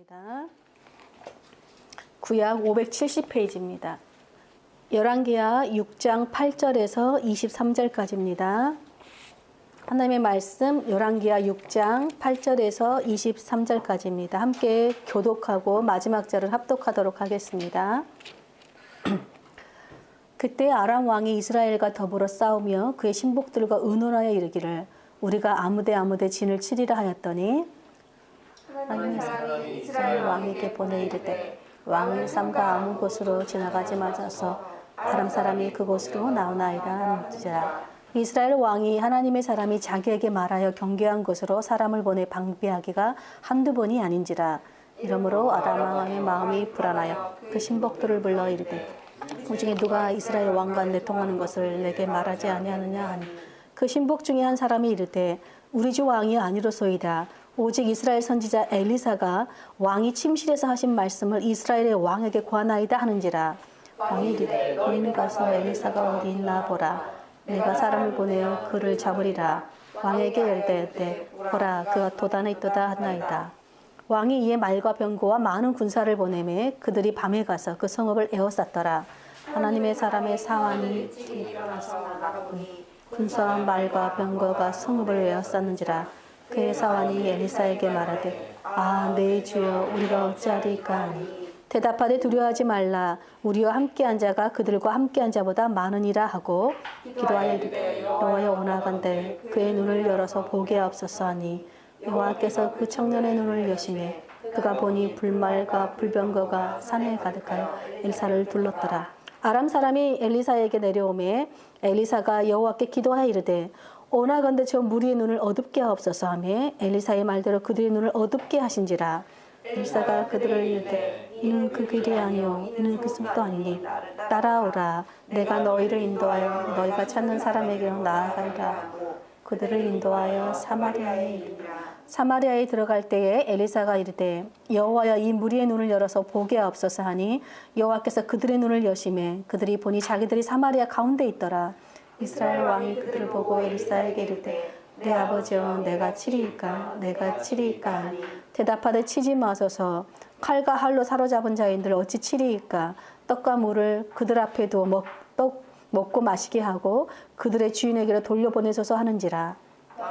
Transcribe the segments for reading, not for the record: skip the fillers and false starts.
하겠습니다. 구약 570페이지입니다. 열왕기하 6장 8절에서 23절까지입니다. 하나님의 말씀 열왕기하 6장 8절에서 23절까지입니다. 함께 교독하고 마지막 절을 합독하도록 하겠습니다. 그때 아람 왕이 이스라엘과 더불어 싸우며 그의 신복들과 의논하여 이르기를 우리가 아무데 진을 치리라 하였더니 하나님의 사람이 이스라엘 왕에게 보내 이르되 왕을 삼가 아무 곳으로 지나가지 마셔서 아람 사람이 그곳으로 나오나이다 하는지라. 이스라엘 왕이 하나님의 사람이 자기에게 말하여 경계한 곳으로 사람을 보내 방비하기가 한두 번이 아닌지라. 이러므로 아람 왕의 마음이 불안하여 그 신복들을 불러 이르되 그 중에 누가 이스라엘 왕과 내통하는 것을 내게 말하지 아니하느냐 하니 그 신복 중에 한 사람이 이르되 우리 주 왕이 아니로소이다. 오직 이스라엘 선지자 엘리사가 왕이 침실에서 하신 말씀을 이스라엘의 왕에게 고하나이다 하는지라. 왕이 이르되 너희는 가서 엘리사가 어디 있나 보라. 내가 사람을 보내어 그를 잡으리라. 왕에게 이르되 보라 그가 도단에 있도다 하나이다. 왕이 이에 말과 병거와 많은 군사를 보내매 그들이 밤에 가서 그 성읍을 에워쌌더라. 하나님의 사람의 사환이 군사와 말과 병거가 성읍을 에워쌌는지라. 그의 사환이 엘리사에게 말하되 내 주여 우리가 어찌하리까 하니 대답하되 두려워하지 말라. 우리와 함께한 자가 그들과 함께한 자보다 많으니라 하고 기도하여 이르되 여호와여 원하건대 그의 눈을 열어서 보게 하옵소서 하니 여호와께서 그 청년의 눈을 여시매 그가 보니 불말과 불병거가 산에 가득하여 엘리사를 둘렀더라. 아람 사람이 엘리사에게 내려오매 엘리사가 여호와께 기도하여 이르되 원하건대 저 무리의 눈을 어둡게 하옵소서 하며 엘리사의 말대로 그들의 눈을 어둡게 하신지라. 엘리사가 그들을 이르되 이는 그 길이 아니요 이는 그 숲도 아니니 따라오라. 내가 너희를 인도하여 너희가 찾는 사람에게로 나아가리라. 그들을 인도하여 사마리아에 이르니라. 사마리아에 들어갈 때에 엘리사가 이르되 여호와여 이 무리의 눈을 열어서 보게 하옵소서 하니 여호와께서 그들의 눈을 여시매 그들이 보니 자기들이 사마리아 가운데 있더라. 이스라엘 왕이 그들을 보고 엘리사에게 이르되 내 아버지여 내가 치리이까 하니 대답하되 치지 마소서. 칼과 활로 사로잡은 자인들 어찌 치리이까. 떡과 물을 그들 앞에 두어 먹고 마시게 하고 그들의 주인에게로 돌려보내소서 하는지라.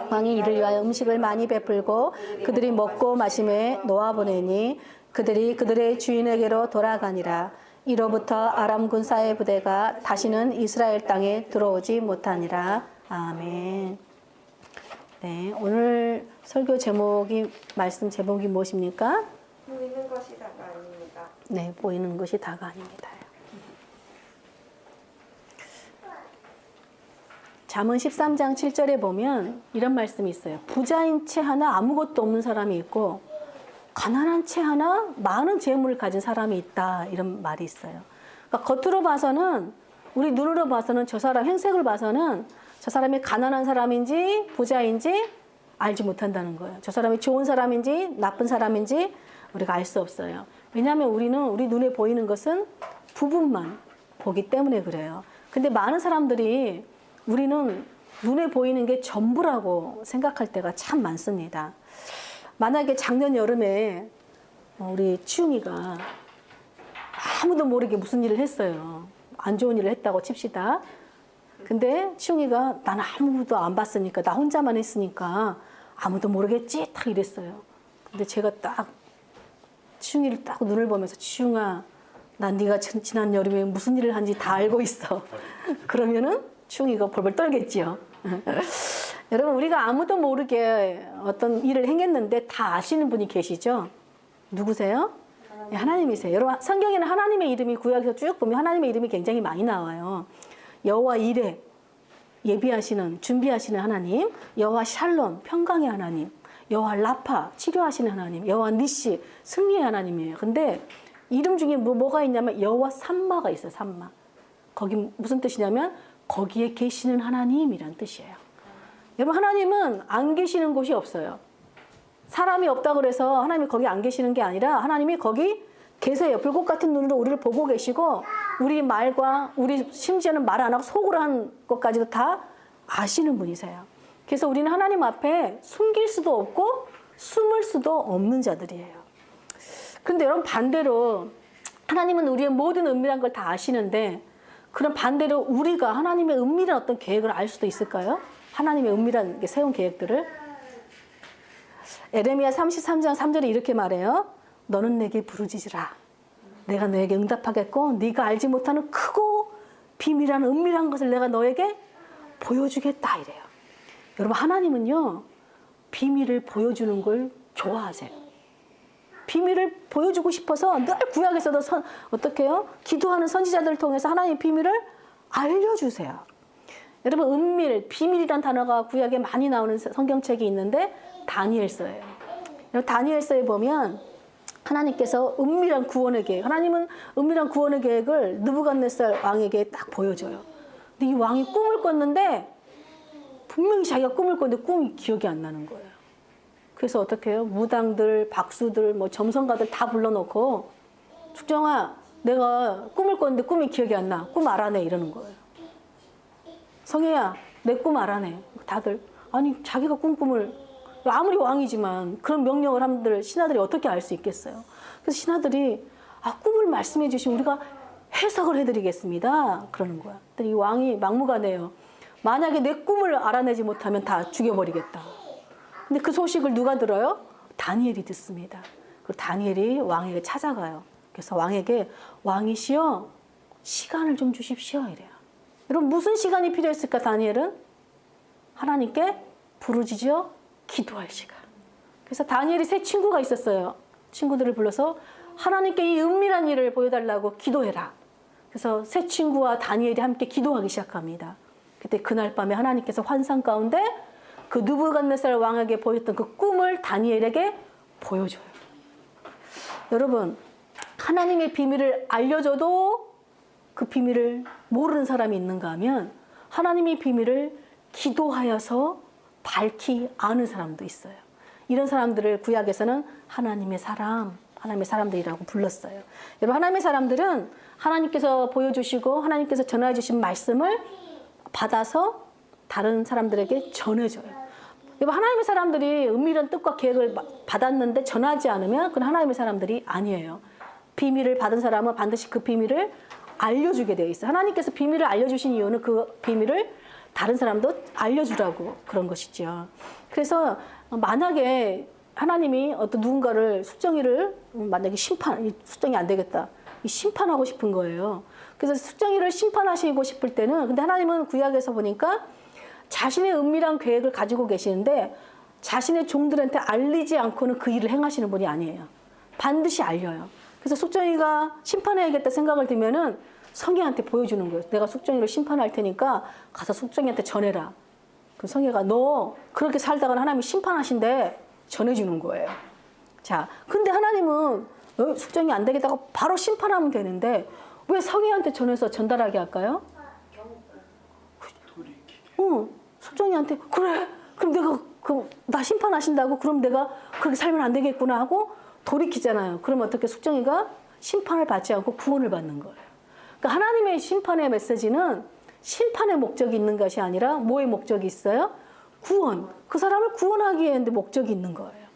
왕이 이를 위하여 음식을 많이 베풀고 그들이 먹고 마심에 놓아보내니 그들이 그들의 주인에게로 돌아가니라. 이로부터 아람 군사의 부대가 다시는 이스라엘 땅에 들어오지 못하니라. 아멘. 네, 오늘 설교 말씀 제목이 무엇입니까? 보이는 것이 다가 아닙니다. 네, 보이는 것이 다가 아닙니다. 잠언 13장 7절에 보면 이런 말씀이 있어요. 부자인 채 하나 아무것도 없는 사람이 있고 가난한 채 하나 많은 재물을 가진 사람이 있다. 이런 말이 있어요. 그러니까 겉으로 봐서는 우리 눈으로 봐서는 저 사람 행색을 봐서는 저 사람이 가난한 사람인지 부자인지 알지 못한다는 거예요. 저 사람이 좋은 사람인지 나쁜 사람인지 우리가 알 수 없어요. 왜냐하면 우리는 우리 눈에 보이는 것은 부분만 보기 때문에 그래요. 근데 많은 사람들이 우리는 눈에 보이는 게 전부라고 생각할 때가 참 많습니다. 만약에 작년 여름에 우리 치웅이가 아무도 모르게 무슨 일을 했어요. 안 좋은 일을 했다고 칩시다. 근데 치웅이가 난 아무도 안 봤으니까 나 혼자만 했으니까 아무도 모르겠지 딱 이랬어요. 근데 제가 딱 치웅이를 딱 눈을 보면서 치웅아 난 네가 지난 여름에 무슨 일을 한지 다 알고 있어. 그러면은 치웅이가 벌벌 떨겠지요. 여러분 우리가 아무도 모르게 어떤 일을 행했는데 다 아시는 분이 계시죠? 누구세요? 네, 하나님이세요. 여러분 성경에는 하나님의 이름이 구약에서 쭉 보면 하나님의 이름이 굉장히 많이 나와요. 여호와 이레 예비하시는 준비하시는 하나님, 여호와 샬롬 평강의 하나님, 여호와 라파 치료하시는 하나님, 여호와 니시 승리의 하나님이에요. 근데 이름 중에 뭐가 있냐면 여호와 삼마가 있어요. 삼마. 거기 무슨 뜻이냐면 거기에 계시는 하나님이란 뜻이에요. 여러분 하나님은 안 계시는 곳이 없어요. 사람이 없다고 그래서 하나님이 거기 안 계시는 게 아니라 하나님이 거기 계세요. 불꽃 같은 눈으로 우리를 보고 계시고 우리 말과 우리 심지어는 말 안 하고 속으로 한 것까지도 다 아시는 분이세요. 그래서 우리는 하나님 앞에 숨길 수도 없고 숨을 수도 없는 자들이에요. 근데 여러분 반대로 하나님은 우리의 모든 은밀한 걸 다 아시는데 그럼 반대로 우리가 하나님의 은밀한 어떤 계획을 알 수도 있을까요? 하나님의 은밀한 세운 계획들을. 에레미야 33장 3절에 이렇게 말해요. 너는 내게 부르짖으라. 내가 너에게 응답하겠고 네가 알지 못하는 크고 비밀한 은밀한 것을 내가 너에게 보여주겠다 이래요. 여러분 하나님은요. 비밀을 보여주는 걸 좋아하세요. 비밀을 보여주고 싶어서 늘 구약에서도 어떻게 해요? 기도하는 선지자들을 통해서 하나님의 비밀을 알려주세요. 여러분 은밀, 비밀이란 단어가 구약에 많이 나오는 성경책이 있는데 다니엘서예요. 다니엘서에 보면 하나님께서 은밀한 구원의 계획, 하나님은 은밀한 구원의 계획을 느부갓네살 왕에게 딱 보여줘요. 근데 이 왕이 꿈을 꿨는데 분명히 자기가 꿈을 꿨는데 꿈이 기억이 안 나는 거예요. 그래서 어떻게 해요? 무당들, 박수들, 뭐 점성가들 다 불러놓고 숙정아, 내가 꿈을 꿨는데 꿈이 기억이 안 나. 꿈 알아내 이러는 거예요. 성혜야, 내 꿈 알아내. 다들 아니 자기가 꿈을 아무리 왕이지만 그런 명령을 하면 신하들이 어떻게 알 수 있겠어요? 그래서 신하들이 꿈을 말씀해 주시면 우리가 해석을 해드리겠습니다. 그러는 거야. 이 왕이 막무가내요. 만약에 내 꿈을 알아내지 못하면 다 죽여버리겠다. 근데 그 소식을 누가 들어요? 다니엘이 듣습니다. 그리고 다니엘이 왕에게 찾아가요. 그래서 왕에게 왕이시여 시간을 좀 주십시오 이래요. 여러분 무슨 시간이 필요했을까 다니엘은? 하나님께 부르짖어 기도할 시간. 그래서 다니엘이 세 친구가 있었어요. 친구들을 불러서 하나님께 이 은밀한 일을 보여달라고 기도해라. 그래서 세 친구와 다니엘이 함께 기도하기 시작합니다. 그때 그날 밤에 하나님께서 환상 가운데 그 느부갓네살 왕에게 보였던 그 꿈을 다니엘에게 보여줘요. 여러분 하나님의 비밀을 알려줘도 그 비밀을 모르는 사람이 있는가 하면 하나님의 비밀을 기도하여서 밝히 아는 사람도 있어요. 이런 사람들을 구약에서는 하나님의 사람들이라고 불렀어요. 여러분 하나님의 사람들은 하나님께서 보여주시고 하나님께서 전해 주신 말씀을 받아서 다른 사람들에게 전해줘요. 여러분 하나님의 사람들이 은밀한 뜻과 계획을 받았는데 전하지 않으면 그건 하나님의 사람들이 아니에요. 비밀을 받은 사람은 반드시 그 비밀을 알려주게 되어 있어요. 하나님께서 비밀을 알려주신 이유는 그 비밀을 다른 사람도 알려주라고 그런 것이죠. 그래서 만약에 하나님이 어떤 누군가를 숙정이를 만약에 숙정이 안 되겠다. 심판하고 싶은 거예요. 그래서 숙정이를 심판하시고 싶을 때는 근데 하나님은 구약에서 보니까 자신의 은밀한 계획을 가지고 계시는데 자신의 종들한테 알리지 않고는 그 일을 행하시는 분이 아니에요. 반드시 알려요. 그래서 숙정이가 심판해야겠다 생각을 들면은 성희한테 보여주는 거예요. 내가 숙정이를 심판할 테니까 가서 숙정이한테 전해라. 그럼 성희가 너 그렇게 살다가 하나님이 심판하신대 전해주는 거예요. 자, 근데 하나님은 숙정이 안 되겠다고 바로 심판하면 되는데 왜 성희한테 전해서 전달하게 할까요? 숙정이한테 그래 그럼 내가 나 심판하신다고 그럼 내가 그렇게 살면 안 되겠구나 하고 돌이키잖아요. 그러면 어떻게 숙정이가 심판을 받지 않고 구원을 받는 거예요. 그러니까 하나님의 심판의 메시지는 심판의 목적이 있는 것이 아니라 뭐의 목적이 있어요? 구원. 그 사람을 구원하기 위해 목적이 있는 거예요.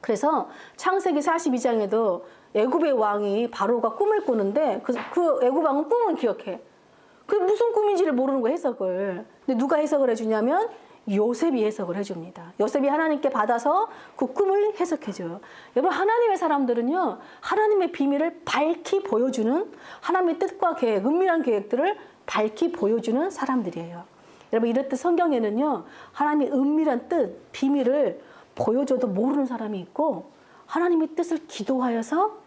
그래서 창세기 42장에도 애굽의 왕이 바로가 꿈을 꾸는데 그 애굽 왕은 꿈은 기억해. 그게 무슨 꿈인지를 모르는 거 해석을. 근데 누가 해석을 해주냐면 요셉이 해석을 해줍니다. 요셉이 하나님께 받아서 그 꿈을 해석해줘요. 여러분 하나님의 사람들은요. 하나님의 비밀을 밝히 보여주는 하나님의 뜻과 계획, 은밀한 계획들을 밝히 보여주는 사람들이에요. 여러분 이렇듯 성경에는요. 하나님의 은밀한 뜻, 비밀을 보여줘도 모르는 사람이 있고 하나님의 뜻을 기도하여서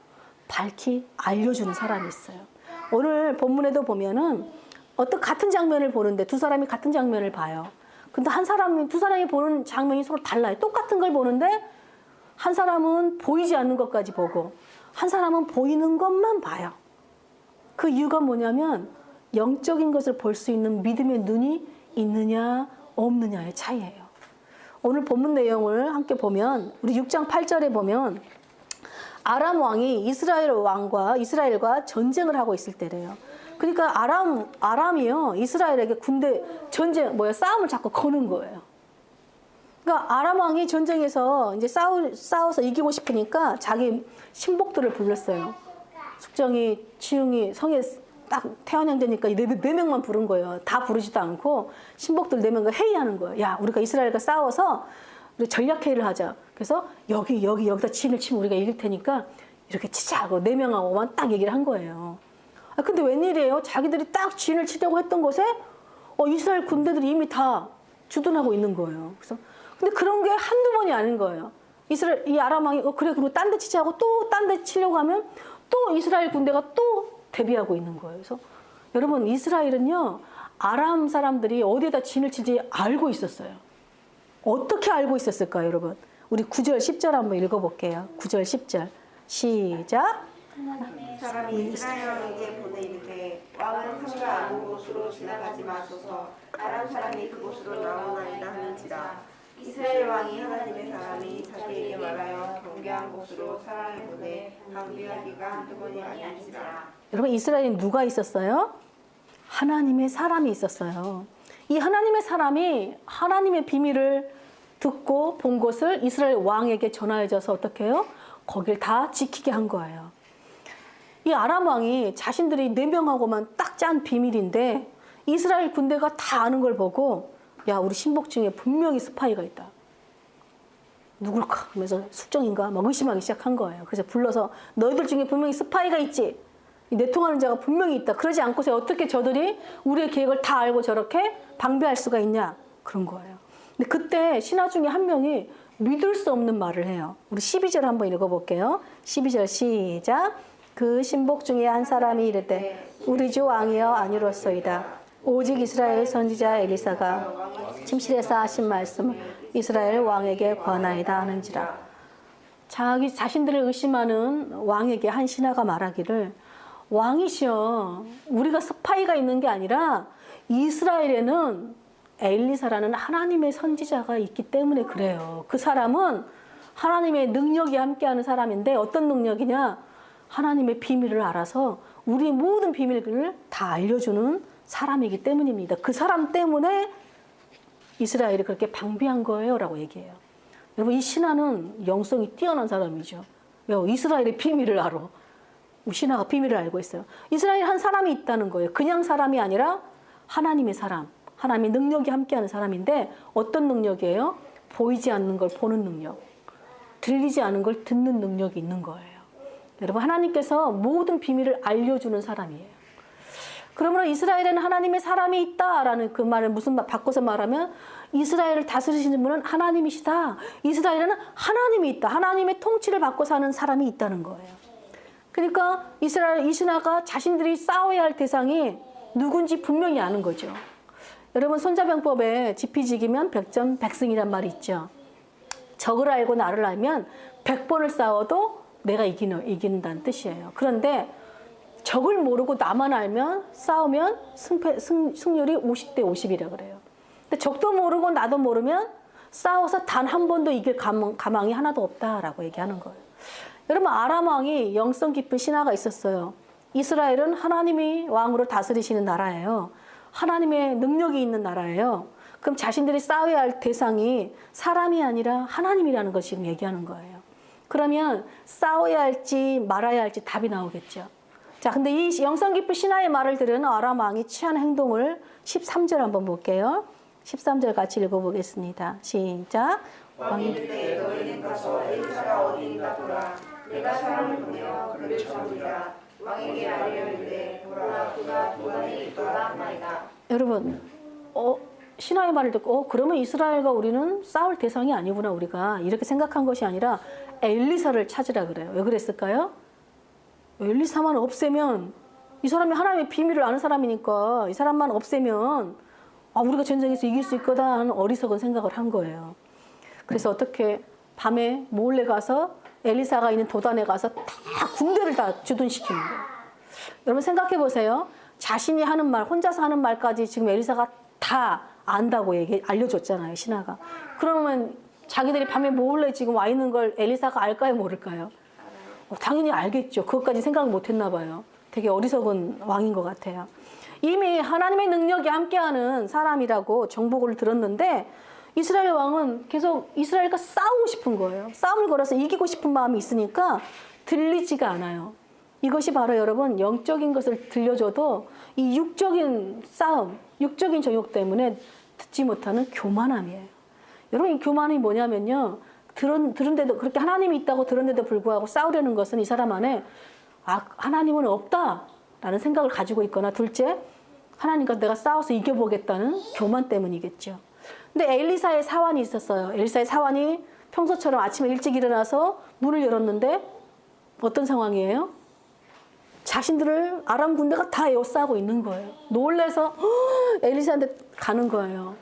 밝히 알려주는 사람이 있어요. 오늘 본문에도 보면은 어떤 같은 장면을 보는데 두 사람이 같은 장면을 봐요. 근데 두 사람이 보는 장면이 서로 달라요. 똑같은 걸 보는데 한 사람은 보이지 않는 것까지 보고 한 사람은 보이는 것만 봐요. 그 이유가 뭐냐면 영적인 것을 볼 수 있는 믿음의 눈이 있느냐 없느냐의 차이예요. 오늘 본문 내용을 함께 보면 우리 6장 8절에 보면 아람 왕이 이스라엘과 전쟁을 하고 있을 때래요. 그러니까 아람이요 이스라엘에게 싸움을 자꾸 거는 거예요. 그러니까 그러니까 아람 왕이 전쟁에서 이제 싸워서 이기고 싶으니까 자기 신복들을 불렀어요. 숙정이, 치웅이 성에 딱 태완 형제니까 네 명만 부른 거예요. 다 부르지도 않고 신복들 4명과 회의하는 거예요. 야, 우리가 이스라엘과 싸워서 우리 전략 회의를 하자. 그래서 여기다 진을 치면 우리가 이길 테니까 이렇게 치자 하고 4명하고만 딱 얘기를 한 거예요. 아, 근데 웬일이에요? 자기들이 딱 진을 치려고 했던 곳에 이스라엘 군대들이 이미 다 주둔하고 있는 거예요. 그래서 근데 그런 게 한두 번이 아닌 거예요. 이 아람 왕이 그래 그럼 딴 데 치자 하고 또 딴 데 치려고 하면 또 이스라엘 군대가 또 대비하고 있는 거예요. 그래서 여러분 이스라엘은요 아람 사람들이 어디에다 진을 치지 알고 있었어요. 어떻게 알고 있었을까요, 여러분? 우리 9절 10절 한번 읽어볼게요. 9절 10절 시작. 사람이 이스라엘 왕에게 보내 이르되 왕은 성과 아무 곳으로 지나가지 마소서 아람 사람이 그곳으로 나오나이다 하는지라. 이스라엘 왕이 하나님의 사람이 자기에게 말하여 경계한 곳으로 사람을 보내 방비하기가 한두 번이 아닌지라. 여러분 이스라엘에 누가 있었어요? 하나님의 사람이 있었어요. 이 하나님의 사람이 하나님의 비밀을 듣고 본 것을 이스라엘 왕에게 전하여줘서 어떻게 해요? 거길 다 지키게 한 거예요. 이 아람 왕이 자신들이 4명하고만 딱 짠 비밀인데 이스라엘 군대가 다 아는 걸 보고 야, 우리 신복 중에 분명히 스파이가 있다. 누굴까? 하면서 숙정인가? 막 의심하기 시작한 거예요. 그래서 불러서 너희들 중에 분명히 스파이가 있지. 내통하는 자가 분명히 있다. 그러지 않고서 어떻게 저들이 우리의 계획을 다 알고 저렇게 방비할 수가 있냐? 그런 거예요. 근데 그때 신하 중에 한 명이 믿을 수 없는 말을 해요. 우리 12절 한번 읽어볼게요. 12절 시작. 그 신복 중에 한 사람이 이르되 우리 주 왕이여 아니로소이다. 오직 이스라엘 선지자 엘리사가 침실에서 하신 말씀을 이스라엘 왕에게 권하이다 하는지라. 자신들을 의심하는 왕에게 한 신하가 말하기를 왕이시여 우리가 스파이가 있는 게 아니라 이스라엘에는 엘리사라는 하나님의 선지자가 있기 때문에 그래요. 그 사람은 하나님의 능력이 함께하는 사람인데 어떤 능력이냐? 하나님의 비밀을 알아서 우리의 모든 비밀을 다 알려주는 사람이기 때문입니다. 그 사람 때문에 이스라엘이 그렇게 방비한 거예요 라고 얘기해요. 여러분 이 신하는 영성이 뛰어난 사람이죠. 이스라엘의 비밀을 알아. 신하가 비밀을 알고 있어요. 이스라엘 한 사람이 있다는 거예요. 그냥 사람이 아니라 하나님의 사람. 하나님의 능력이 함께하는 사람인데 어떤 능력이에요? 보이지 않는 걸 보는 능력. 들리지 않은 걸 듣는 능력이 있는 거예요. 여러분 하나님께서 모든 비밀을 알려주는 사람이에요. 그러므로 이스라엘에는 하나님의 사람이 있다라는 그 말을 무슨 바꿔서 말하면 이스라엘을 다스리시는 분은 하나님이시다. 이스라엘에는 하나님이 있다. 하나님의 통치를 받고 사는 사람이 있다는 거예요. 그러니까 이스라엘 이 신하가 자신들이 싸워야 할 대상이 누군지 분명히 아는 거죠. 여러분 손자병법에 지피지기면 백전백승이란 말이 있죠. 적을 알고 나를 알면 100번을 싸워도 내가 이긴다는 뜻이에요. 그런데 적을 모르고 나만 알면 싸우면 승률이 50대 50이라 그래요. 근데 적도 모르고 나도 모르면 싸워서 단 한 번도 이길 가망이 하나도 없다라고 얘기하는 거예요. 여러분 아람 왕이 영성 깊은 신하가 있었어요. 이스라엘은 하나님이 왕으로 다스리시는 나라예요. 하나님의 능력이 있는 나라예요. 그럼 자신들이 싸워야 할 대상이 사람이 아니라 하나님이라는 걸 지금 얘기하는 거예요. 그러면 싸워야 할지 말아야 할지 답이 나오겠죠. 자, 근데 이 영성 깊은 신하의 말을 들은 아람 왕이 취한 행동을 13절 한번 볼게요. 13절 같이 읽어보겠습니다. 시작. 왕이 이르되 너희는 가서 엘리사가 어디 있나 보라. 내가 사람을 보내어 그를 잡으리라. 왕에게 말하여 이르되 보라 그가 도단에 있도다 하나이다. 여러분 신하의 말을 듣고 그러면 이스라엘과 우리는 싸울 대상이 아니구나 우리가 이렇게 생각한 것이 아니라 엘리사를 찾으라 그래요. 왜 그랬을까요? 엘리사만 없애면 이 사람이 하나님의 비밀을 아는 사람이니까 이 사람만 없애면 우리가 전쟁에서 이길 수 있거다 하는 어리석은 생각을 한 거예요. 그래서 어떻게 밤에 몰래 가서 엘리사가 있는 도단에 가서 다 군대를 다 주둔시키는 거예요. 여러분 생각해 보세요. 자신이 하는 말, 혼자서 하는 말까지 지금 엘리사가 다 안다고 알려줬잖아요, 신하가. 그러면 자기들이 밤에 몰래 지금 와 있는 걸 엘리사가 알까요, 모를까요? 당연히 알겠죠. 그것까지 생각을 못 했나 봐요. 되게 어리석은 왕인 것 같아요. 이미 하나님의 능력이 함께하는 사람이라고 정보를 들었는데 이스라엘 왕은 계속 이스라엘과 싸우고 싶은 거예요. 싸움을 걸어서 이기고 싶은 마음이 있으니까 들리지가 않아요. 이것이 바로 여러분 영적인 것을 들려줘도 이 육적인 싸움, 육적인 정욕 때문에 듣지 못하는 교만함이에요. 여러분 이 교만이 뭐냐면요. 들은데도 그렇게 하나님이 있다고 들었는데도 불구하고 싸우려는 것은 이 사람 안에 하나님은 없다라는 생각을 가지고 있거나 둘째 하나님과 내가 싸워서 이겨보겠다는 교만 때문이겠죠. 근데 엘리사의 사환이 있었어요. 엘리사의 사환이 평소처럼 아침에 일찍 일어나서 문을 열었는데 어떤 상황이에요? 자신들을 아람 군대가 다 에워싸고 있는 거예요. 놀래서 엘리사한테 가는 거예요.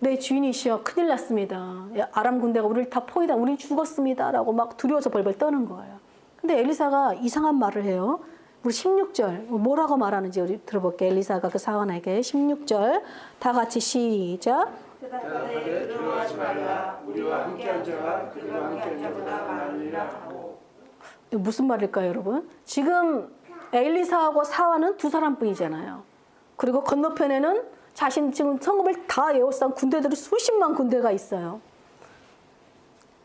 내 주인이시여 큰일 났습니다. 아람 군대가 우리를 다 포위다. 우리 죽었습니다. 라고 막 두려워서 벌벌 떠는 거예요. 근데 엘리사가 이상한 말을 해요. 우리 16절 뭐라고 말하는지 우리 들어볼게요. 엘리사가 그 사환에게 16절 다 같이 시작. 대답하되 두려워하지 말라. 우리와 함께한 자가 그들과 함께한 자보다 많으리라 하고. 무슨 말일까요, 여러분? 지금 엘리사하고 사환은 두 사람뿐이잖아요. 그리고 건너편에는 자신 지금 성읍을 다 에워싼 군대들이 수십만 군대가 있어요.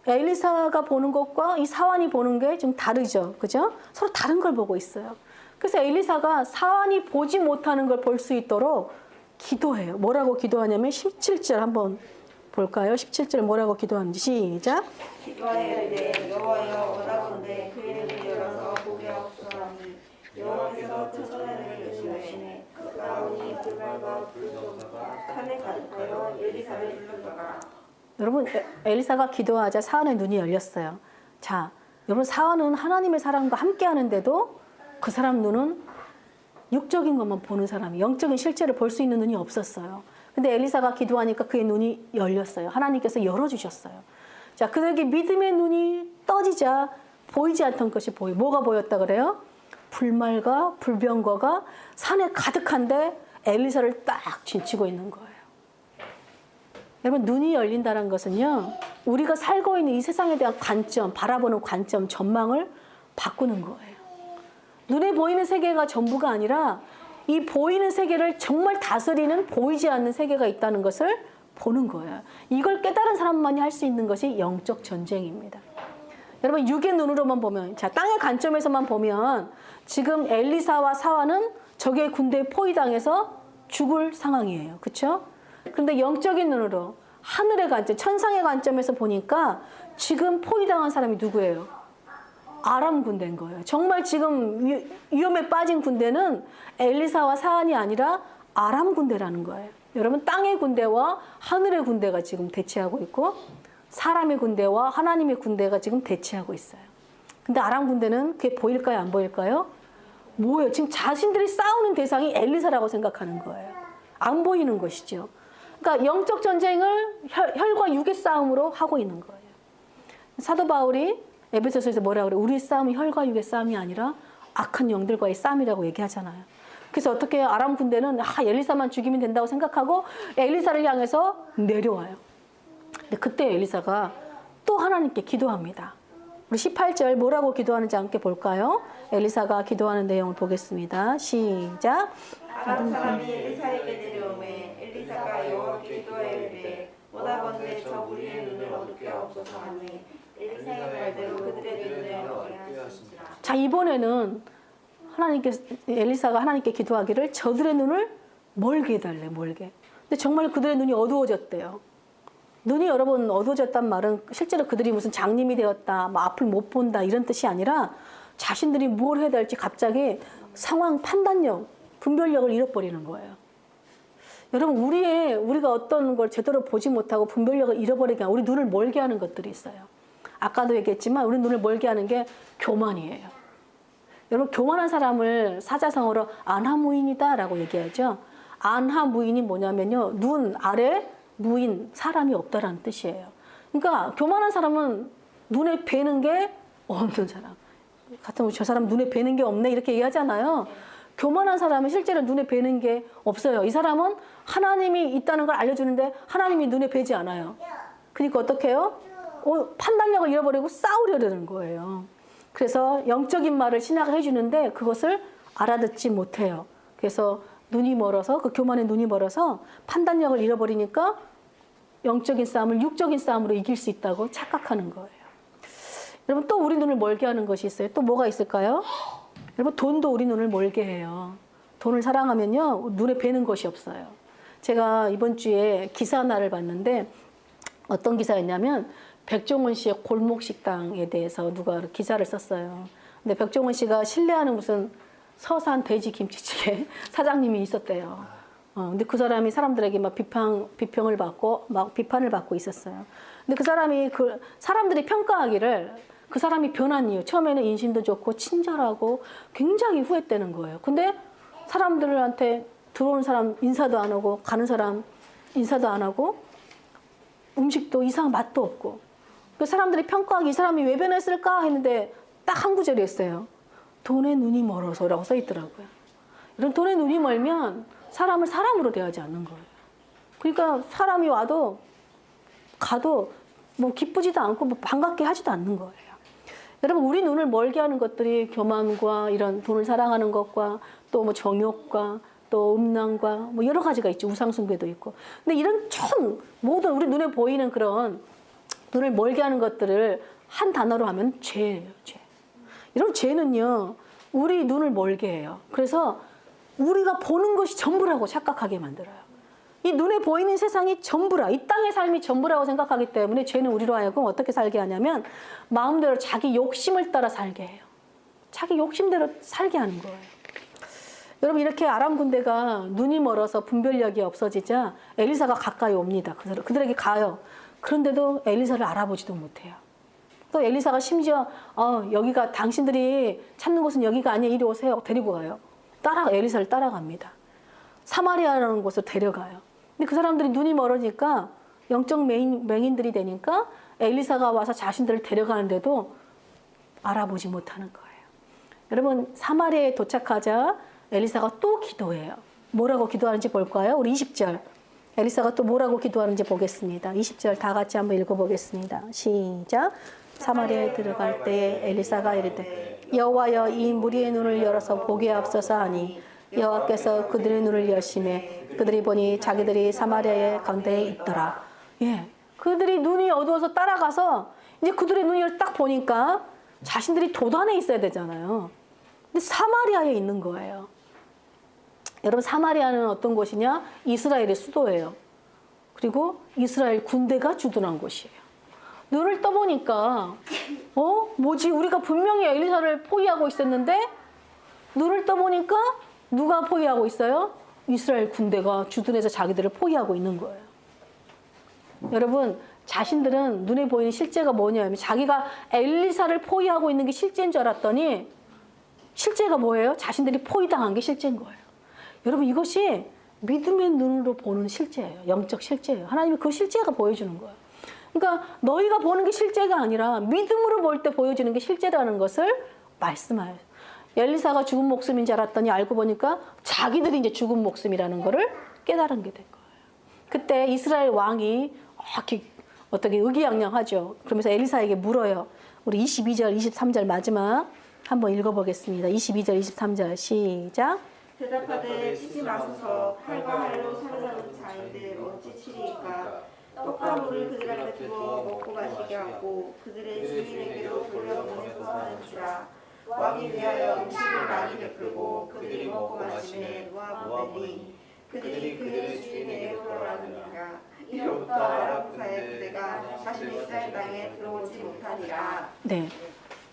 엘리사가 보는 것과 이 사환이 보는 게 좀 다르죠. 그죠? 서로 다른 걸 보고 있어요. 그래서 엘리사가 사환이 보지 못하는 걸 볼 수 있도록 기도해요. 뭐라고 기도하냐면 17절 한번 볼까요? 17절 뭐라고 기도하는지 시작. 기도하되 여호와여 원하건대 그의 눈을 열어서 보게 하옵소서니 여호와께서 천천히를 여시네 가오니 불말과 불도가 산에 가득하여 엘리사를 불렀다가. 여러분 엘리사가 기도하자 사환의 눈이 열렸어요. 자, 여러분 사환은 하나님의 사랑과 함께 하는데도 그 사람 눈은 육적인 것만 보는 사람이 영적인 실제를 볼 수 있는 눈이 없었어요. 근데 엘리사가 기도하니까 그의 눈이 열렸어요. 하나님께서 열어주셨어요. 자, 그들에게 믿음의 눈이 떠지자 보이지 않던 것이 뭐가 보였다 그래요? 불말과 불병거가 산에 가득한데 엘리사를 딱 진치고 있는 거예요. 여러분 눈이 열린다는 것은요. 우리가 살고 있는 이 세상에 대한 관점, 바라보는 관점, 전망을 바꾸는 거예요. 눈에 보이는 세계가 전부가 아니라 이 보이는 세계를 정말 다스리는 보이지 않는 세계가 있다는 것을 보는 거예요. 이걸 깨달은 사람만이 할 수 있는 것이 영적 전쟁입니다. 여러분 육의 눈으로만 보면, 자 땅의 관점에서만 보면 지금 엘리사와 사환은 적의 군대에 포위당해서 죽을 상황이에요. 그렇죠? 그런데 영적인 눈으로 하늘의 관점, 천상의 관점에서 보니까 지금 포위당한 사람이 누구예요? 아람 군대인 거예요. 정말 지금 위험에 빠진 군대는 엘리사와 사환이 아니라 아람 군대라는 거예요. 여러분 땅의 군대와 하늘의 군대가 지금 대치하고 있고 사람의 군대와 하나님의 군대가 지금 대치하고 있어요. 근데 아람 군대는 그게 보일까요? 안 보일까요? 뭐예요? 지금 자신들이 싸우는 대상이 엘리사라고 생각하는 거예요. 안 보이는 것이죠. 그러니까 영적 전쟁을 혈과 육의 싸움으로 하고 있는 거예요. 사도 바울이 에베소서에서 뭐라고 그래요? 우리 싸움은 혈과 육의 싸움이 아니라 악한 영들과의 싸움이라고 얘기하잖아요. 그래서 어떻게 해요? 아람 군대는 엘리사만 죽이면 된다고 생각하고 엘리사를 향해서 내려와요. 근데 그때 엘리사가 또 하나님께 기도합니다. 우리 18절 뭐라고 기도하는지 함께 볼까요? 엘리사가 기도하는 내용을 보겠습니다. 시작. 아람 사람이 엘리사에게 내려오매 엘리사가 여호와께 기도하되 원하건대 저 우리의 눈을 어둡게 하옵소서 하니 엘리사의 말대로 그들의 눈을 어둡게 하시니라. 자 이번에는 엘리사가 하나님께 기도하기를 저들의 눈을 멀게 해달래, 멀게. 근데 정말 그들의 눈이 어두워졌대요. 눈이 여러분 어두워졌단 말은 실제로 그들이 무슨 장님이 되었다, 뭐 앞을 못 본다 이런 뜻이 아니라 자신들이 뭘 해야 될지 갑자기 상황 판단력, 분별력을 잃어버리는 거예요. 여러분 우리가 어떤 걸 제대로 보지 못하고 분별력을 잃어버리게 하는 우리 눈을 멀게 하는 것들이 있어요. 아까도 얘기했지만 우리 눈을 멀게 하는 게 교만이에요. 여러분 교만한 사람을 사자성어로 안하무인이다 라고 얘기하죠. 안하무인이 뭐냐면요. 눈 아래 무인, 사람이 없다라는 뜻이에요. 그러니까 교만한 사람은 눈에 뵈는 게 없는 사람. 같은 저 사람 눈에 뵈는 게 없네 이렇게 얘기하잖아요. 교만한 사람은 실제로 눈에 뵈는 게 없어요. 이 사람은 하나님이 있다는 걸 알려주는데 하나님이 눈에 뵈지 않아요. 그러니까 어떻게 해요? 판단력을 잃어버리고 싸우려는 거예요. 그래서 영적인 말을 신하가 해주는데 그것을 알아듣지 못해요. 그래서 눈이 멀어서 그 교만의 눈이 멀어서 판단력을 잃어버리니까 영적인 싸움을 육적인 싸움으로 이길 수 있다고 착각하는 거예요. 여러분 또 우리 눈을 멀게 하는 것이 있어요. 또 뭐가 있을까요? 여러분 돈도 우리 눈을 멀게 해요. 돈을 사랑하면요 눈에 뵈는 것이 없어요. 제가 이번 주에 기사 하나를 봤는데 어떤 기사였냐면 백종원 씨의 골목 식당에 대해서 누가 기사를 썼어요. 근데 백종원 씨가 신뢰하는 무슨 서산 돼지 김치찌개 사장님이 있었대요. 근데 그 사람이 사람들에게 막 비평을 받고 막 비판을 받고 있었어요. 근데 그 사람이 사람들이 평가하기를 그 사람이 변한 이유, 처음에는 인심도 좋고 친절하고 굉장히 후회되는 거예요. 근데 사람들한테 들어오는 사람 인사도 안 하고 가는 사람 인사도 안 하고 음식도 이상한 맛도 없고 그 사람들이 평가하기 이 사람이 왜 변했을까 했는데 딱 한 구절이 있어요. 돈에 눈이 멀어서라고 써 있더라고요. 이런 돈에 눈이 멀면 사람을 사람으로 대하지 않는 거예요. 그러니까 사람이 와도 가도 뭐 기쁘지도 않고 뭐 반갑게 하지도 않는 거예요. 여러분 우리 눈을 멀게 하는 것들이 교만과 이런 돈을 사랑하는 것과 또 뭐 정욕과 또 음란과 뭐 여러 가지가 있죠. 우상숭배도 있고. 근데 이런 모든 우리 눈에 보이는 그런 눈을 멀게 하는 것들을 한 단어로 하면 죄예요. 죄. 이런 죄는요. 우리 눈을 멀게 해요. 그래서 우리가 보는 것이 전부라고 착각하게 만들어요. 이 눈에 보이는 세상이 전부라, 이 땅의 삶이 전부라고 생각하기 때문에 죄는 우리로 하여금 어떻게 살게 하냐면 마음대로 자기 욕심을 따라 살게 해요. 자기 욕심대로 살게 하는 거예요. 여러분 이렇게 아람 군대가 눈이 멀어서 분별력이 없어지자 엘리사가 가까이 옵니다. 그들에게 가요. 그런데도 엘리사를 알아보지도 못해요. 또 엘리사가 심지어 여기가 당신들이 찾는 곳은 여기가 아니야. 이리 오세요. 데리고 가요. 엘리사를 따라갑니다. 사마리아라는 곳으로 데려가요. 근데 그 사람들이 눈이 멀어지니까 영적 맹인들이 되니까 엘리사가 와서 자신들을 데려가는데도 알아보지 못하는 거예요. 여러분 사마리아에 도착하자 엘리사가 또 기도해요. 뭐라고 기도하는지 볼까요? 우리 20절. 엘리사가 또 뭐라고 기도하는지 보겠습니다. 20절 다 같이 한번 읽어보겠습니다. 시작. 사마리아에 들어갈 때에 엘리사가 이르되 여호와여 이 무리의 눈을 열어서 보게 하옵소서 하니 여호와께서 그들의 눈을 여심해 그들이 보니 자기들이 사마리아의 가운데에 있더라. 예, 그들이 눈이 어두워서 따라가서 이제 그들의 눈을 딱 보니까 자신들이 도단에 있어야 되잖아요. 근데 사마리아에 있는 거예요. 여러분 뭐사마리아는 어떤 곳이냐? 이스라엘의 수도예요. 그리고 이스라엘 군대가 주둔한 곳이에요. 눈을 떠보니까 뭐지? 우리가 분명히 엘리사를 포위하고 있었는데 눈을 떠보니까 누가 포위하고 있어요? 이스라엘 군대가 주둔해서 자기들을 포위하고 있는 거예요. 여러분 자신들은 눈에 보이는 실제가 뭐냐면 자기가 엘리사를 포위하고 있는 게 실제인 줄 알았더니 실제가 뭐예요? 자신들이 포위당한 게 실제인 거예요. 여러분 이것이 믿음의 눈으로 보는 실제예요. 영적 실제예요. 하나님이 그 실제가 보여주는 거예요. 그러니까 너희가 보는 게 실제가 아니라 믿음으로 볼 때 보여지는 게 실제라는 것을 말씀하여요. 엘리사가 죽은 목숨인 줄 알았더니 알고 보니까 자기들이 이제 죽은 목숨이라는 것을 깨달은 게 된 거예요. 그때 이스라엘 왕이 어떻게 의기양양하죠. 그러면서 엘리사에게 물어요. 우리 22절, 23절 마지막 한번 읽어보겠습니다. 22절, 23절 시작. 대답하되 치지 마소서. 활과 활로 사로잡은 자인들 어찌 치리이까. 떡과 물을 그들 앞에 두어 먹고 마시게 하고 그들의 주인에게로 돌려보내서 하는지라. 왕이 위하여 음식을 많이 베풀고 그들이 먹고 마시매 노하보되니 그들이 그의 주인에게 돌아가느니라. 이로부터 아람 군사의 부대가 다시 이스라엘 땅에 들어오지 못하니라. 네,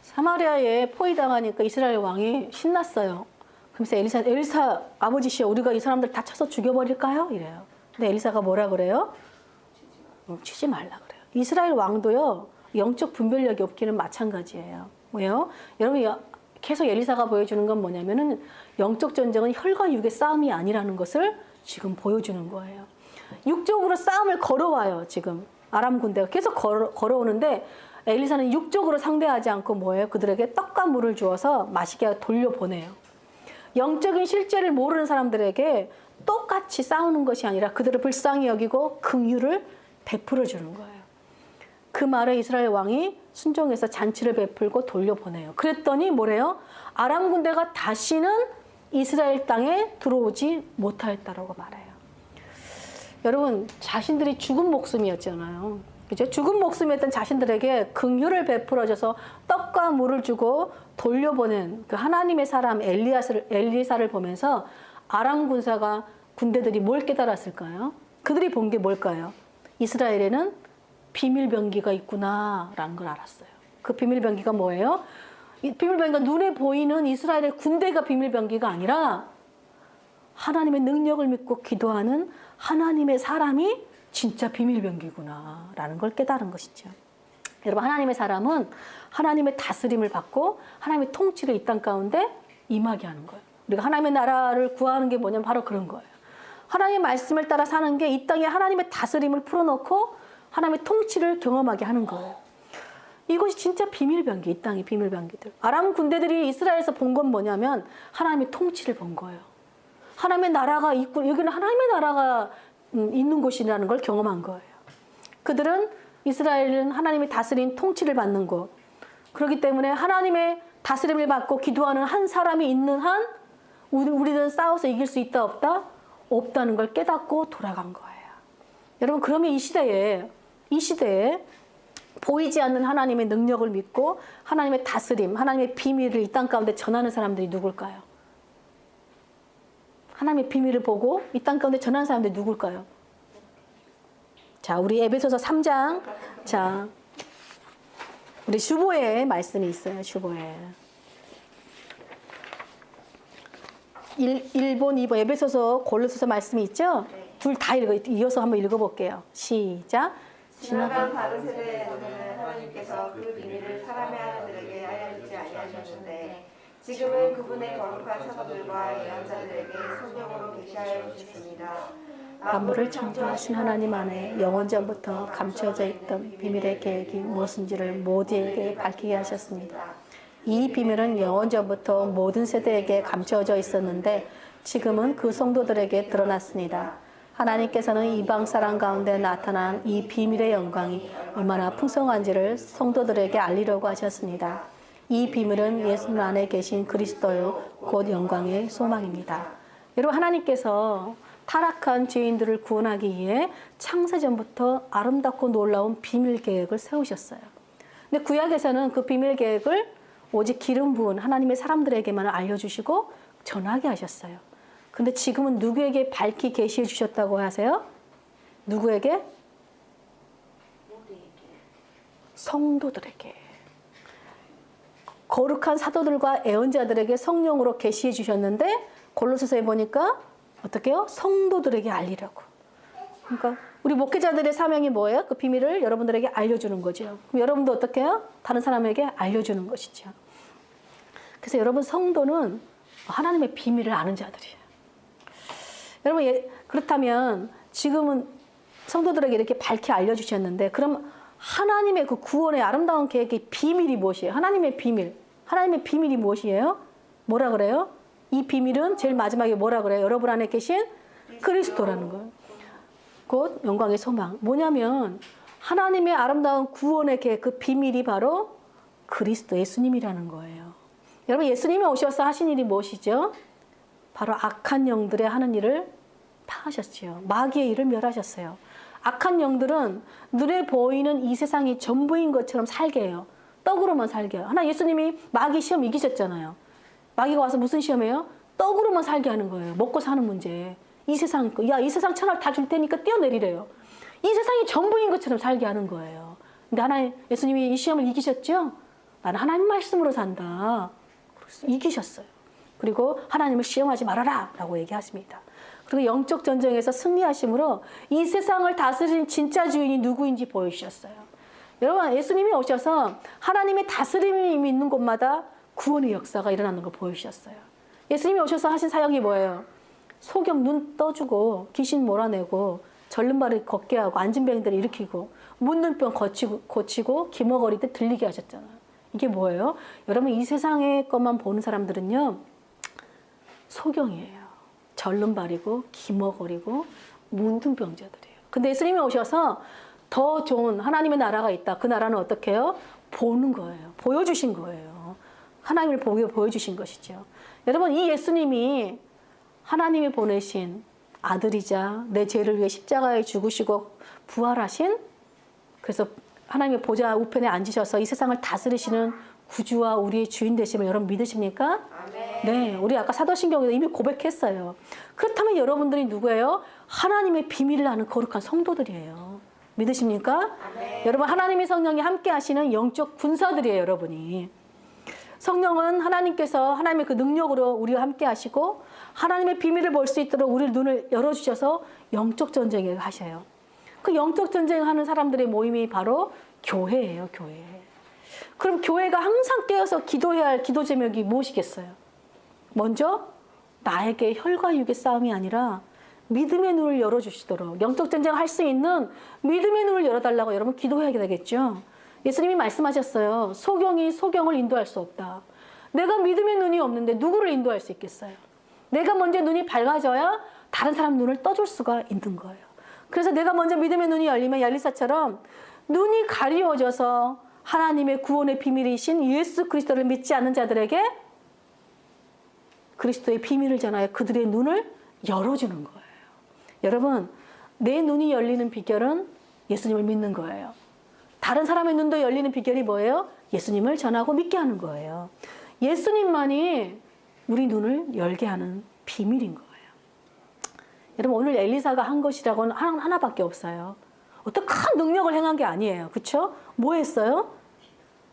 사마리아에 포위당하니까 이스라엘 왕이 신났어요. 그러면서 엘리사 아버지시여 우리가 이 사람들 다 쳐서 죽여버릴까요? 이래요. 근데 엘리사가 뭐라 그래요? 치지 말라 그래요. 이스라엘 왕도요 영적 분별력이 없기는 마찬가지예요. 왜요? 여러분 계속 엘리사가 보여주는 건 뭐냐면은 영적 전쟁은 혈과 육의 싸움이 아니라는 것을 지금 보여주는 거예요. 육적으로 싸움을 걸어와요. 지금 아람 군대가 계속 걸어오는데 엘리사는 육적으로 상대하지 않고 뭐예요? 그들에게 떡과 물을 주어서 마시게 돌려보내요. 영적인 실제를 모르는 사람들에게 똑같이 싸우는 것이 아니라 그들을 불쌍히 여기고 긍휼을 베풀어 주는 거예요. 그 말에 이스라엘 왕이 순종해서 잔치를 베풀고 돌려보내요. 그랬더니 뭐래요? 아람 군대가 다시는 이스라엘 땅에 들어오지 못하였다라고 말해요. 여러분 자신들이 죽은 목숨이었잖아요. 그죠? 죽은 목숨이었던 자신들에게 긍휼을 베풀어줘서 떡과 물을 주고 돌려보낸 그 하나님의 사람 엘리사를 보면서 아람 군대들이 뭘 깨달았을까요? 그들이 본 게 뭘까요? 이스라엘에는 비밀병기가 있구나라는 걸 알았어요. 그 비밀병기가 뭐예요? 이 비밀병기가 눈에 보이는 이스라엘의 군대가 비밀병기가 아니라 하나님의 능력을 믿고 기도하는 하나님의 사람이 진짜 비밀병기구나라는 걸 깨달은 것이죠. 여러분 하나님의 사람은 하나님의 다스림을 받고 하나님의 통치를 이 땅 가운데 임하게 하는 거예요. 우리가 하나님의 나라를 구하는 게 뭐냐면 바로 그런 거예요. 하나님의 말씀을 따라 사는 게 이 땅에 하나님의 다스림을 풀어놓고 하나님의 통치를 경험하게 하는 거예요. 이것이 진짜 비밀병기, 이 땅의 비밀병기들. 아람 군대들이 이스라엘에서 본 건 뭐냐면 하나님의 통치를 본 거예요. 하나님의 나라가 있고 여기는 하나님의 나라가 있는 곳이라는 걸 경험한 거예요. 그들은 이스라엘은 하나님의 다스린 통치를 받는 곳. 그렇기 때문에 하나님의 다스림을 받고 기도하는 한 사람이 있는 한 우리는 싸워서 이길 수 있다 없다? 없다는 걸 깨닫고 돌아간 거예요. 여러분 그러면 이 시대에 보이지 않는 하나님의 능력을 믿고 하나님의 다스림, 하나님의 비밀을 이 땅 가운데 전하는 사람들이 누굴까요? 하나님의 비밀을 보고 이 땅 가운데 전하는 사람들이 누굴까요? 자, 우리 에베소서 3장. 자, 우리 슈보의 말씀이 있어요. 슈보에. 1번, 2번 에베소서 골로새서 말씀이 있죠? 둘 다 이어서 한번 읽어볼게요. 시작. 지나간 다른 세대에는 하나님께서 그 비밀을 사람의 아들들에게 알려주지 아니하셨는데 지금은 그분의 거룩한 사도들과 예언자들에게 성령으로 계시하여 주셨습니다. 만물을 창조하신 하나님 안에 영원전부터 감춰져 있던 비밀의 계획이 무엇인지를 모두에게 밝히게 하셨습니다. 이 비밀은 영원전부터 모든 세대에게 감춰져 있었는데 지금은 그 성도들에게 드러났습니다. 하나님께서는 이방 사람 가운데 나타난 이 비밀의 영광이 얼마나 풍성한지를 성도들에게 알리려고 하셨습니다. 이 비밀은 예수님 안에 계신 그리스도요 곧 영광의 소망입니다. 여러분 하나님께서 타락한 죄인들을 구원하기 위해 창세전부터 아름답고 놀라운 비밀 계획을 세우셨어요. 근데 구약에서는 그 비밀 계획을 오직 기름 부은 하나님의 사람들에게만 알려주시고 전하게 하셨어요. 근데 지금은 누구에게 밝히 계시해 주셨다고 하세요? 누구에게? 성도들에게. 거룩한 사도들과 예언자들에게 성령으로 계시해 주셨는데 골로새서에 보니까 어떻게 해요? 성도들에게 알리려고. 그러니까 우리 목회자들의 사명이 뭐예요? 그 비밀을 여러분들에게 알려주는 거죠. 그럼 여러분도 어떻게 해요? 다른 사람에게 알려주는 것이죠. 그래서 여러분 성도는 하나님의 비밀을 아는 자들이에요. 여러분 그렇다면 지금은 성도들에게 이렇게 밝히 알려주셨는데 그럼 하나님의 그 구원의 아름다운 계획의 비밀이 무엇이에요? 하나님의 비밀. 하나님의 비밀이 무엇이에요? 뭐라 그래요? 이 비밀은 제일 마지막에 뭐라 그래요? 여러분 안에 계신 그리스도라는 거예요. 곧 영광의 소망. 뭐냐면 하나님의 아름다운 구원의 계획 그 비밀이 바로 그리스도 예수님이라는 거예요. 여러분 예수님이 오셔서 하신 일이 무엇이죠? 바로 악한 영들의 하는 일을 다 하셨지요. 마귀의 일을 멸하셨어요. 악한 영들은 눈에 보이는 이 세상이 전부인 것처럼 살게 해요. 떡으로만 살게 해요. 하나 예수님이 마귀 시험 이기셨잖아요. 마귀가 와서 무슨 시험이에요? 떡으로만 살게 하는 거예요. 먹고 사는 문제. 이 세상, 이 세상 천하를 다 줄 테니까 뛰어내리래요. 이 세상이 전부인 것처럼 살게 하는 거예요. 근데 하나님, 예수님이 이 시험을 이기셨죠? 나는 하나님 말씀으로 산다. 그래서 이기셨어요. 그리고 하나님을 시험하지 말아라 라고 얘기하십니다. 그리고 영적 전쟁에서 승리하심으로 이 세상을 다스린 진짜 주인이 누구인지 보여주셨어요. 여러분 예수님이 오셔서 하나님의 다스림이 있는 곳마다 구원의 역사가 일어나는 걸 보여주셨어요. 예수님이 오셔서 하신 사역이 뭐예요? 소경 눈 떠주고 귀신 몰아내고 절름발을 걷게 하고 앉은 병들을 일으키고 묻는 병 고치고 기머거리들 들리게 하셨잖아요. 이게 뭐예요? 여러분 이 세상의 것만 보는 사람들은요 소경이에요. 절름발이고 기머거리고 묻는 병자들이에요. 근데 예수님이 오셔서 더 좋은 하나님의 나라가 있다. 그 나라는 어떻게 해요? 보는 거예요. 보여주신 거예요. 하나님을 보여주신 것이죠. 여러분 이 예수님이 하나님이 보내신 아들이자 내 죄를 위해 십자가에 죽으시고 부활하신, 그래서 하나님의 보좌 우편에 앉으셔서 이 세상을 다스리시는 구주와 우리의 주인 되심을 여러분 믿으십니까? 네, 우리 아까 사도신경에서 이미 고백했어요. 그렇다면 여러분들이 누구예요? 하나님의 비밀을 아는 거룩한 성도들이에요. 믿으십니까? 여러분, 하나님의 성령이 함께 하시는 영적 군사들이에요, 여러분이. 성령은 하나님께서 하나님의 그 능력으로 우리와 함께 하시고 하나님의 비밀을 볼 수 있도록 우리 눈을 열어주셔서 영적 전쟁을 하셔요. 그 영적 전쟁을 하는 사람들의 모임이 바로 교회예요, 교회. 그럼 교회가 항상 깨어서 기도해야 할 기도 제목이 무엇이겠어요? 먼저 나에게 혈과 육의 싸움이 아니라 믿음의 눈을 열어주시도록, 영적 전쟁을 할 수 있는 믿음의 눈을 열어달라고 여러분 기도해야 되겠죠. 예수님이 말씀하셨어요. 소경이 소경을 인도할 수 없다. 내가 믿음의 눈이 없는데 누구를 인도할 수 있겠어요? 내가 먼저 눈이 밝아져야 다른 사람 눈을 떠줄 수가 있는 거예요. 그래서 내가 먼저 믿음의 눈이 열리면 엘리사처럼 눈이 가리워져서 하나님의 구원의 비밀이신 예수 그리스도를 믿지 않는 자들에게 그리스도의 비밀을 전하여 그들의 눈을 열어주는 거예요. 여러분, 내 눈이 열리는 비결은 예수님을 믿는 거예요. 다른 사람의 눈도 열리는 비결이 뭐예요? 예수님을 전하고 믿게 하는 거예요. 예수님만이 우리 눈을 열게 하는 비밀인 거예요. 여러분, 오늘 엘리사가 한 것이라고는 하나밖에 없어요. 어떤 큰 능력을 행한 게 아니에요. 그렇죠? 뭐 했어요?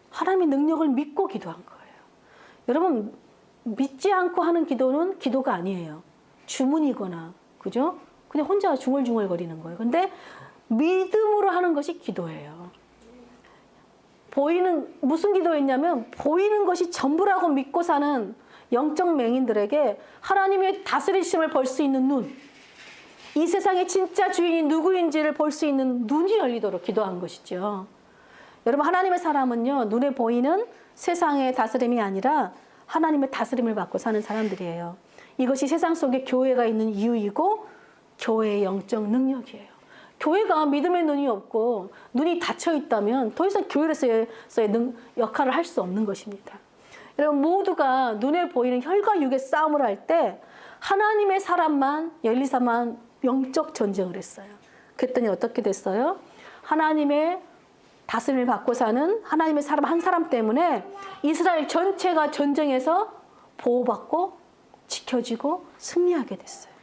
하나님의 능력을 믿고 기도한 거예요. 여러분, 믿지 않고 하는 기도는 기도가 아니에요. 주문이거나, 그죠? 그냥 혼자 중얼중얼거리는 거예요. 근데 믿음으로 하는 것이 기도예요. 무슨 기도였냐면 보이는 것이 전부라고 믿고 사는 영적 맹인들에게 하나님의 다스리심을 볼 수 있는 눈, 이 세상의 진짜 주인이 누구인지를 볼 수 있는 눈이 열리도록 기도한 것이죠. 여러분, 하나님의 사람은요, 눈에 보이는 세상의 다스림이 아니라 하나님의 다스림을 받고 사는 사람들이에요. 이것이 세상 속에 교회가 있는 이유이고 교회의 영적 능력이에요. 교회가 믿음의 눈이 없고 눈이 닫혀 있다면 더 이상 교회로서의 역할을 할 수 없는 것입니다. 여러분, 모두가 눈에 보이는 혈과 육의 싸움을 할 때 하나님의 사람만, 엘리사만 영적 전쟁을 했어요. 그랬더니 어떻게 됐어요? 하나님의 다스림을 받고 사는 하나님의 사람 한 사람 때문에 이스라엘 전체가 전쟁에서 보호받고 지켜지고 승리하게 됐어요.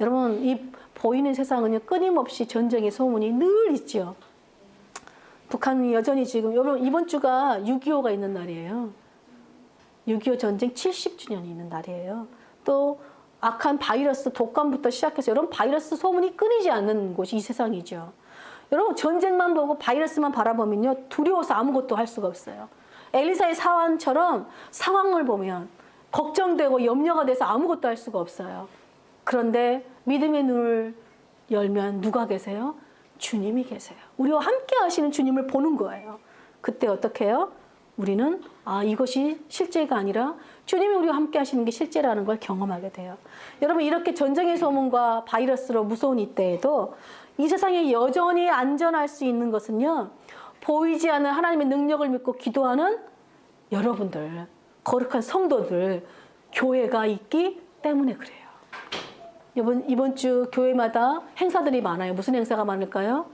여러분, 이 보이는 세상은요, 끊임없이 전쟁의 소문이 늘 있죠. 북한이 여전히 지금, 여러분, 이번 주가 6.25가 있는 날이에요. 6.25 전쟁 70주년이 있는 날이에요. 또 악한 바이러스, 독감부터 시작해서 여러분, 바이러스 소문이 끊이지 않는 곳이 이 세상이죠. 여러분, 전쟁만 보고 바이러스만 바라보면요, 두려워서 아무것도 할 수가 없어요. 엘리사의 사환처럼 상황을 보면 걱정되고 염려가 돼서 아무것도 할 수가 없어요. 그런데 믿음의 눈을 열면 누가 계세요? 주님이 계세요. 우리와 함께 하시는 주님을 보는 거예요. 그때 어떻게 해요? 우리는 이것이 실제가 아니라 주님이 우리와 함께 하시는 게 실제라는 걸 경험하게 돼요. 여러분, 이렇게 전쟁의 소문과 바이러스로 무서운 이때에도 이 세상에 여전히 안전할 수 있는 것은요, 보이지 않는 하나님의 능력을 믿고 기도하는 여러분들, 거룩한 성도들, 교회가 있기 때문에 그래요. 이번 주 교회마다 행사들이 많아요. 무슨 행사가 많을까요?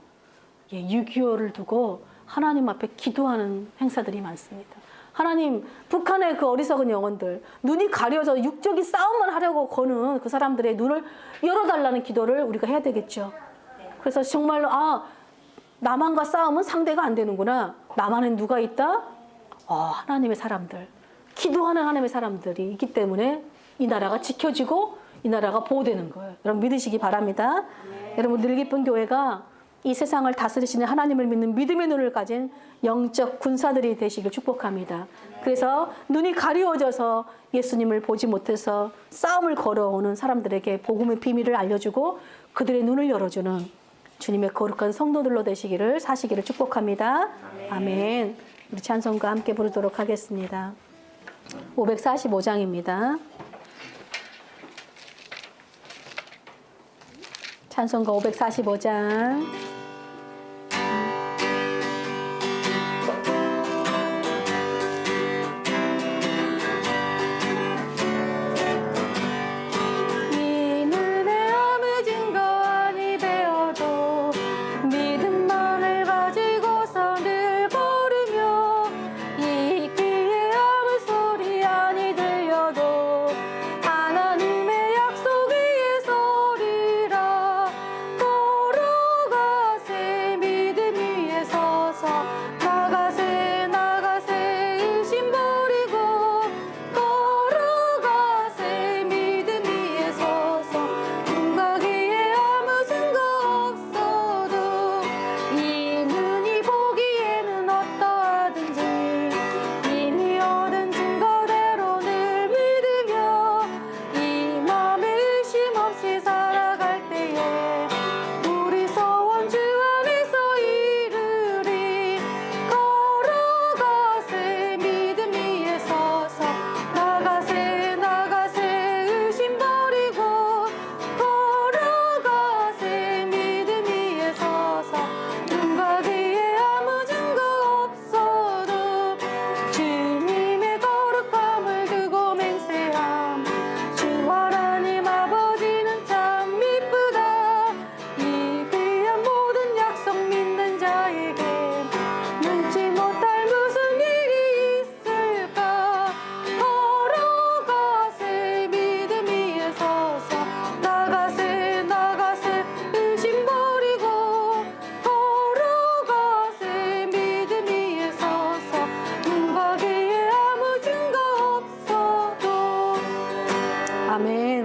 6.25를 두고 하나님 앞에 기도하는 행사들이 많습니다. 하나님, 북한의 그 어리석은 영혼들, 눈이 가려져 육적인 싸움만 하려고 거는 그 사람들의 눈을 열어달라는 기도를 우리가 해야 되겠죠. 그래서 정말로 남한과 싸움은 상대가 안 되는구나. 남한엔 누가 있다? 하나님의 사람들, 기도하는 하나님의 사람들이 있기 때문에 이 나라가 지켜지고 이 나라가 보호되는 거예요. 여러분, 믿으시기 바랍니다. 여러분, 늘기쁜 교회가 이 세상을 다스리시는 하나님을 믿는 믿음의 눈을 가진 영적 군사들이 되시길 축복합니다. 그래서 눈이 가리워져서 예수님을 보지 못해서 싸움을 걸어오는 사람들에게 복음의 비밀을 알려주고 그들의 눈을 열어주는 주님의 거룩한 성도들로 되시기를 사시기를 축복합니다. 아멘. 우리 찬송가 함께 부르도록 하겠습니다. 545장입니다. 찬송가 545장.